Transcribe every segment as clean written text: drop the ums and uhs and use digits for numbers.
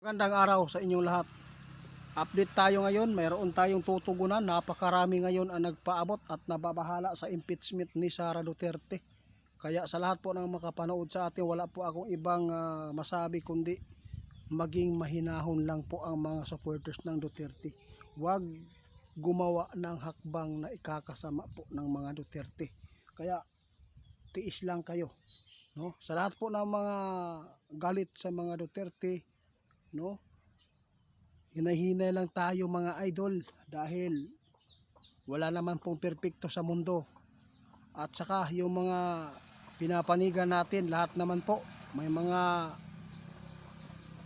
Magandang araw sa inyong lahat. Update tayo ngayon. Mayroon tayong tutugunan. Napakarami ngayon ang nagpaabot at nababahala sa impeachment ni Sara Duterte. Kaya sa lahat po ng makapanood sa atin, wala po akong ibang masabi kundi maging mahinahon lang po ang mga supporters ng Duterte. Huwag gumawa ng hakbang na ikakasama po ng mga Duterte. Kaya tiis lang kayo. No? Sa lahat po ng mga galit sa mga Duterte, no? Hinahinay lang tayo mga idol dahil wala naman pong perpekto sa mundo. At saka yung mga pinapanigan natin, lahat naman po may mga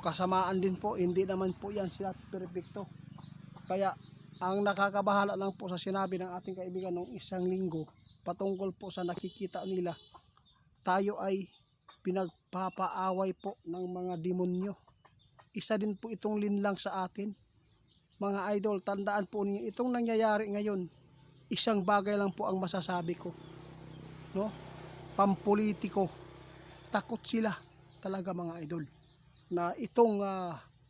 kasamaan din po, hindi naman po yan sila perpekto. Kaya ang nakakabahala lang po sa sinabi ng ating kaibigan noong isang linggo patungkol po sa nakikita nila, tayo ay pinagpapaaway po ng mga demonyo. Isa din po itong linlang sa atin. Mga idol, tandaan po niyo, itong nangyayari ngayon, isang bagay lang po ang masasabi ko. No? Pampolitiko. Takot sila talaga mga idol. Na itong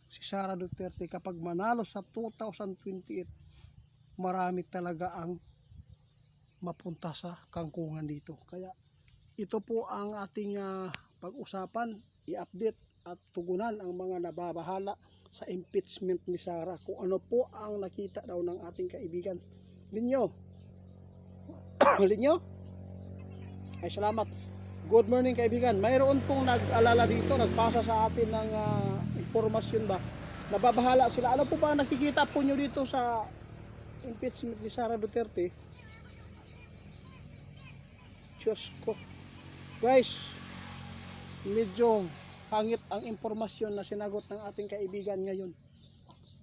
si Sara Duterte kapag manalo sa 2028, marami talaga ang mapunta sa kangkungan dito. Kaya ito po ang ating pag-usapan, i-update at tugunan ang mga nababahala sa impeachment ni Sara. Kung ano po ang nakita daw ng ating kaibigan. Linyo? Linyo? Ay salamat. Good morning kaibigan. Mayroon pong nag-alala dito, nagpasa sa atin ng informasyon ba. Nababahala sila. Ano po ba nakikita po nyo dito sa impeachment ni Sara Duterte? Diyos ko. Guys, medyo pangit ang impormasyon na sinagot ng ating kaibigan ngayon.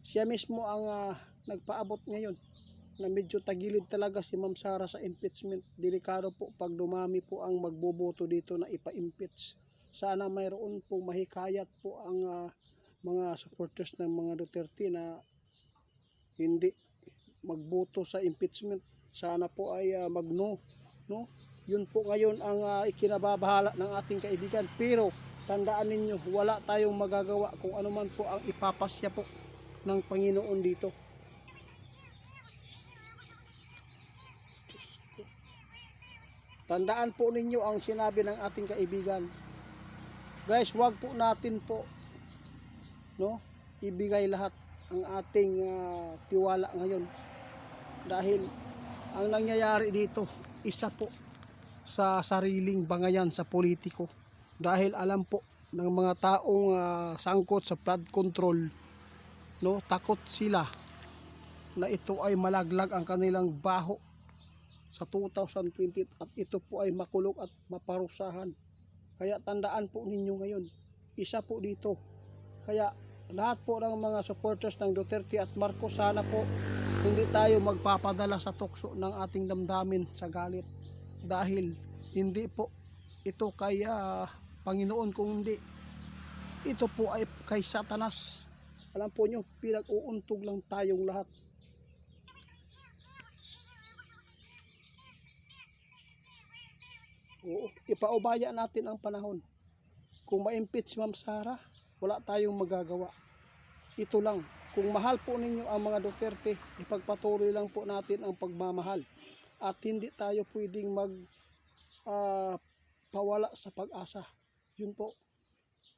Siya mismo ang nagpaabot ngayon na medyo tagilid talaga si Ma'am Sara sa impeachment. Delikado po pag dumami po ang magboboto dito na ipa-impeach. Sana mayroon po mahikayat po ang mga supporters ng mga Duterte na hindi magboto sa impeachment. Sana po ay mag-no. No? Yun po ngayon ang ikinababahala ng ating kaibigan. Pero tandaan ninyo, wala tayong magagawa kung ano man po ang ipapasya po ng Panginoon dito. Tandaan po ninyo ang sinabi ng ating kaibigan. Guys, wag po natin po ibigay lahat ang ating tiwala ngayon. Dahil ang nangyayari dito, isa po sa sariling bangayan sa politiko. Dahil alam po ng mga taong sangkot sa flood control, takot sila na ito ay malaglag ang kanilang baho sa 2020 at ito po ay makulong at maparusahan. Kaya tandaan po ninyo ngayon, isa po dito. Kaya lahat po ng mga supporters ng Duterte at Marcos, sana po hindi tayo magpapadala sa tukso ng ating damdamin sa galit. Dahil hindi po ito kay Panginoon, kung hindi ito po ay kay Satanas. Alam po nyo, pinag-uuntog lang tayong lahat. Oo, ipaubaya natin ang panahon. Kung ma-impeach Ma'am Sara, wala tayong magagawa. Ito lang, kung mahal po ninyo ang mga Duterte, ipagpatuloy lang po natin ang pagmamahal. At hindi tayo pwedeng pawala sa pag-asa. Yun po.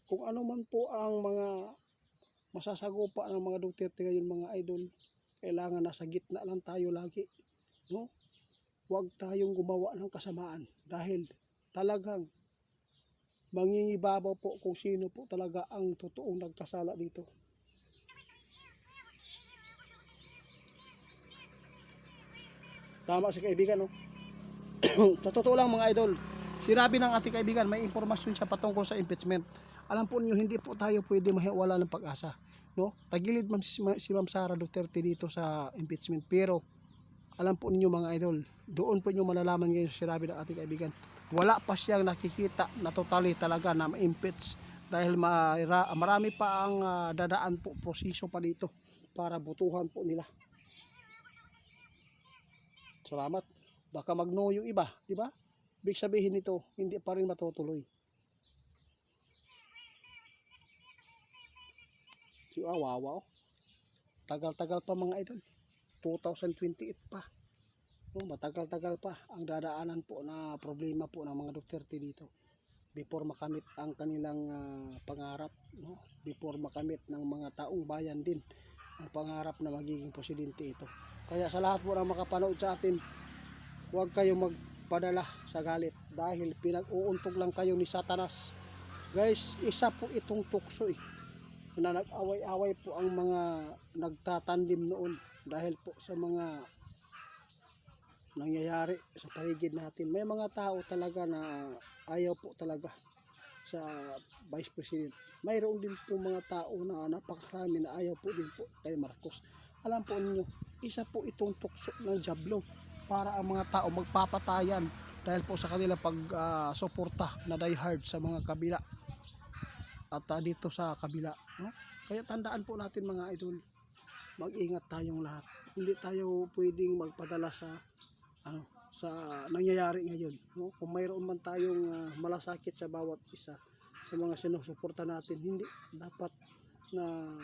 Kung ano man po ang mga masasagupa ng mga Duterte ngayon mga idol, kailangan nasa gitna lang tayo lagi. No? Huwag tayong gumawa ng kasamaan dahil talagang mangingibabaw po kung sino po talaga ang totoong nagkasala dito. Tama si kaibigan, no? Sa totoo lang mga idol, sinabi ng ating kaibigan, may impormasyon siya patungkol sa impeachment. Alam po niyo, hindi po tayo pwede mawala ng pag-asa. No? Tagilid si Ma'am Sara Duterte dito sa impeachment. Pero alam po niyo mga idol, doon po niyo malalaman ngayon sa sinabi ng ating kaibigan. Wala pa siyang nakikita na totally talaga na ma-impeach. Dahil marami pa ang dadaan po, proseso pa dito para butuhan po nila. Salamat. Baka mag-no yung iba, di ba? Ibig sabihin nito, hindi pa rin matutuloy. Chihuahua, oh. Tagal-tagal pa mga idol. 2028 pa. Oh, matagal-tagal pa ang dadaanan po na problema po ng mga Duterte dito before makamit ang kanilang pangarap, no? Before makamit ng mga taong bayan din ang pangarap na magiging presidente ito. Kaya sa lahat po na makapanood sa atin, huwag kayong magpadala sa galit dahil pinag-uuntog lang kayo ni Satanas. Guys, isa po itong tukso na nag-away-away po ang mga nagtatandim noon dahil po sa mga nangyayari sa paligid natin. May mga tao talaga na ayaw po talaga sa Vice President. Mayroon din po mga tao na napakarami na ayaw po din po kay Marcos. Alam po ninyo, isa po itong tukso ng Diablo para ang mga tao magpapatayan dahil po sa kanilang pag-suporta na diehard sa mga kabila at dito sa kabila, no? Kaya tandaan po natin mga idol, mag-ingat tayong lahat. Hindi tayo pwedeng magpadala sa sa nangyayari ngayon, no? Kung mayroon man tayong malasakit sa bawat isa sa mga sinusuporta natin, hindi dapat na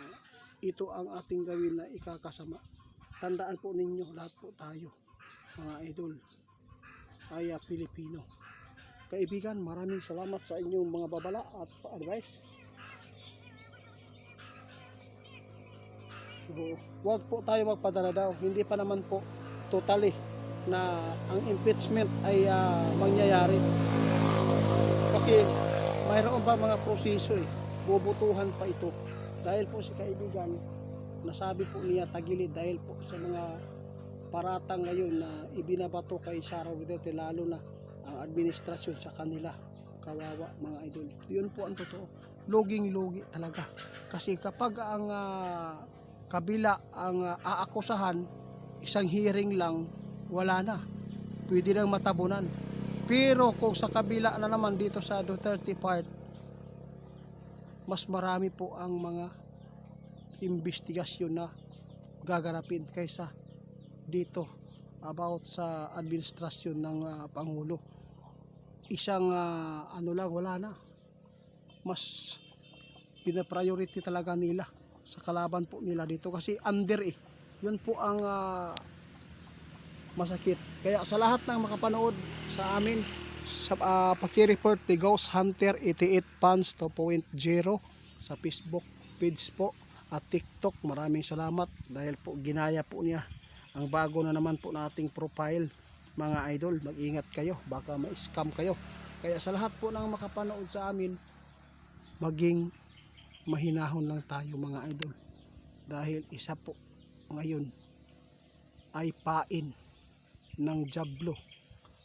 ito ang ating gawin na ikakasama. Tandaan po ninyo, lahat po tayo mga idol ay Pilipino. Kaibigan, maraming salamat sa inyong mga babala at advice. Huwag po tayo magpadala daw, hindi pa naman po totally na ang impeachment ay mangyayari kasi mayroon pa mga proseso bubutuhan pa ito dahil po si kaibigan nasabi po niya tagilid dahil po sa mga paratang ngayon na ibinabato kay Sara Duterte, lalo na ang administrasyon sa kanila. Kawawa mga idol, yun po ang totoo, luging-lugi talaga kasi kapag ang kabila ang aakusahan, isang hearing lang wala na, pwede nang matabunan. Pero kung sa kabila na naman dito sa Duterte part, mas marami po ang mga investigasyon na gaganapin kaysa dito about sa administrasyon ng Pangulo. Isang ano lang, wala na, mas pinapriority talaga nila sa kalaban po nila dito kasi under yun po ang masakit. Kaya sa lahat ng makapanood sa amin, sa paki-report ni Ghost Hunter 88 Fans 2.0 sa Facebook page po at TikTok. Maraming salamat dahil po ginaya po niya ang bago na naman po nating profile. Mga idol, mag-ingat kayo, baka ma-scam kayo. Kaya sa lahat po ng makapanood sa amin, maging mahinahon lang tayo mga idol dahil isa po ngayon ay pain ng Diablo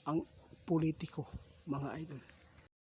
ang politiko mga idol.